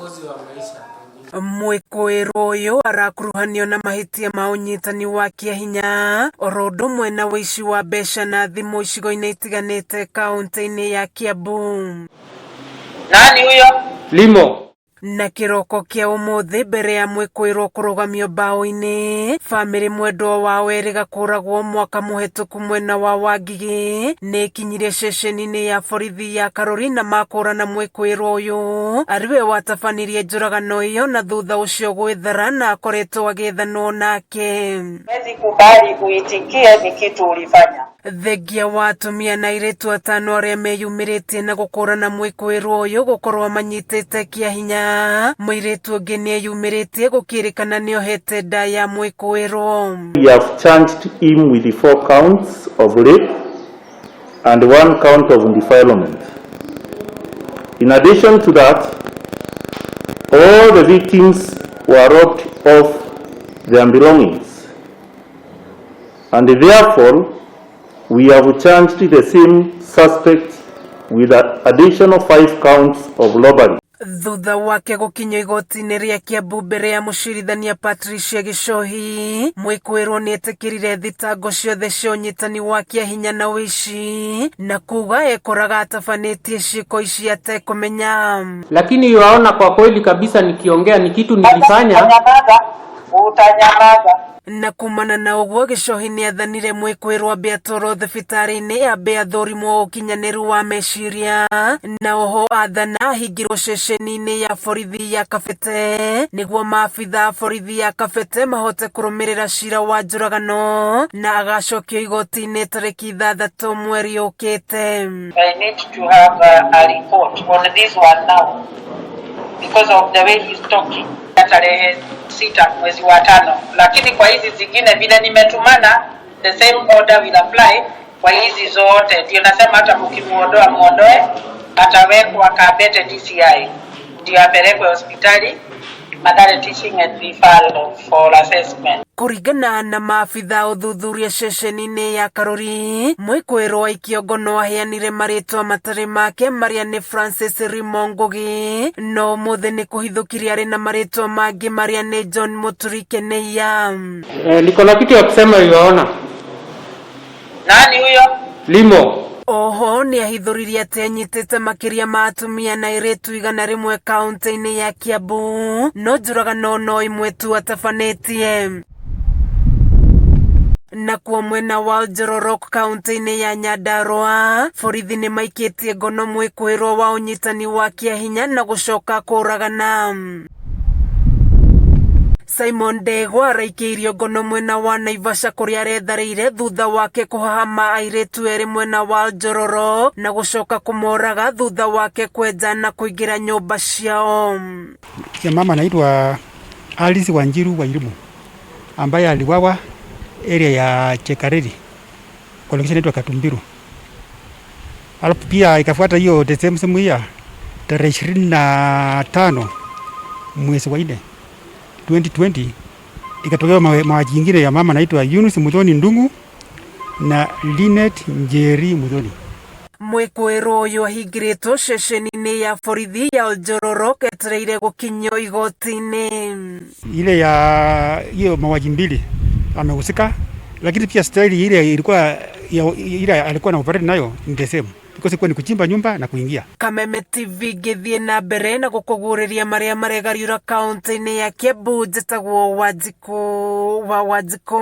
mwokozi wa maisha. Mwikuirwo uyu arakuruhanio na mahitia ma unyitani wa kiahinya orodo mwena wuici wa mbeca na thimu icigo-ini itiganite kaunti-ini ya Kiambu. Nani huyo? Limo. Na kiroko kia umuthi mbere ya Mwikuirwo kurugamio bao-ini, family mwendwa wao eriga kuragwo mwaka muhituku mwena wa Wangigi niakinyirie ceceni-ini ya borithi ya Karuri na makurana Mwikuirwo uyu ariwe watabanirie njuragano iyo na thutha ucio gwithara na akoretwo agithanwo nake. Hezi kubali uitikie ni kitu ulifanya. Thengia wa atumia na airitu atano aria meyumiritie na gukurana Mwikuirwo uyu gukorwo manyitite kiahinya, muiritu ungi nieyumiritie gukirikana niohete nda ya Mwikuirwo. We have charged him with the 4 counts of rape and 1 count of defilement. In addition to that, all the victims were robbed of their belongings, and therefore we have charged the same suspect with an additional 5 counts of robbery. Thutha wake gukinywo igoti-ini ria Kiambu mbere ya mucirithania Patricia Gicohi, Mwikuirwo ni etikirire athitangwo ciothe cia unyitani wa kiahinya na wuici na kuuga ekoraga atabanitie ciiko ici atekwimenya. Lakini yuaona kwa kweli kabisa nikiongea ni kitu nilifanya. Utanyamaza. Na kumana na uguo Gicohi ni athanire Mwikuirwo ambe atwarwo thibitari-ini ambe athũrimwo ukinyaniru wa meciria, na oho athana ahingirwo ceceni-ini ya borithi ya Kabete niguo maabitha borithi ya Kabete mahote kurumirira cira wa njuragano na agacokio igoti-ini tariki 6 mweri ukite. I need to have a report on this one now because of the way he's talking. Tarehe 6 mwezi wa 5, lakini kwa hizi zingine vile nimetumana the same order will apply kwa hizi zote. Ndio nasema hata mkimuondoa muondoe, atawekwa Kabete DCI ndio apelekwe hospitali Madare Teaching and Referral for assessment. Kuringana na maabitha uthuthuria ceceni-ini ya Karuri, Mwikuirwo ikiongono aheanire maritwa matari make maria ni Francis Rimongogi, no muthe ni kuhithukiria ari na maritwa mangi maria ni John Muturikeneia. Niko na kitu ya kusema yuaona. Nani huyo? Limo. Oho ni ahithuririe ati anyitite makiria ma atumia na airitu 100 kaunti-ini ya Kiambu, no njuragano no imwe tu atabanitie. Na kuo mwena wa Njororok kaunti-ini ya Nyandarua, borithi ni maikitie ngono Mwikuirwo wa unyitani wa kiahinya na gucoka kuragana. Simon Ndegwa araikiirio ngono mwena wa Naivasha kuria aretharĩire thutha wake kuhahama airitu eri mwena wa Njororo na gucoka kumoraga thutha wake kwenja na kuingira nyumba ciao. Mama anaitwa Alice Wanjiru wa Irimu ambaye aliwawa area ya Chekareri kwa location inaitwa Katumbiru. Alafu pia ikafuata hiyo the same year tarehe 25 mwezi wa 4 2020 ikatokea mauaji ingine ya mama anaitwa Yunus Muthoni Ndungu na Linet Njeri Muthoni. Mwikuirwo uyu ahingiritwo ceceni-ini ya borithi ya Njororo etereire gukinywo igoti-ini. Ile ya hiyo mauaji mbili amehusika, lakini pia staili ile ilikuwa ile alikuwa na operate nayo ni the same. Because kwa ni kuchimba nyumba na kuingia. Kameme TV githie na mbere na gukuguriria maria maregariura kaunti-ini ya Kiambu, njitagwo Wanjiku wa Wanjiku.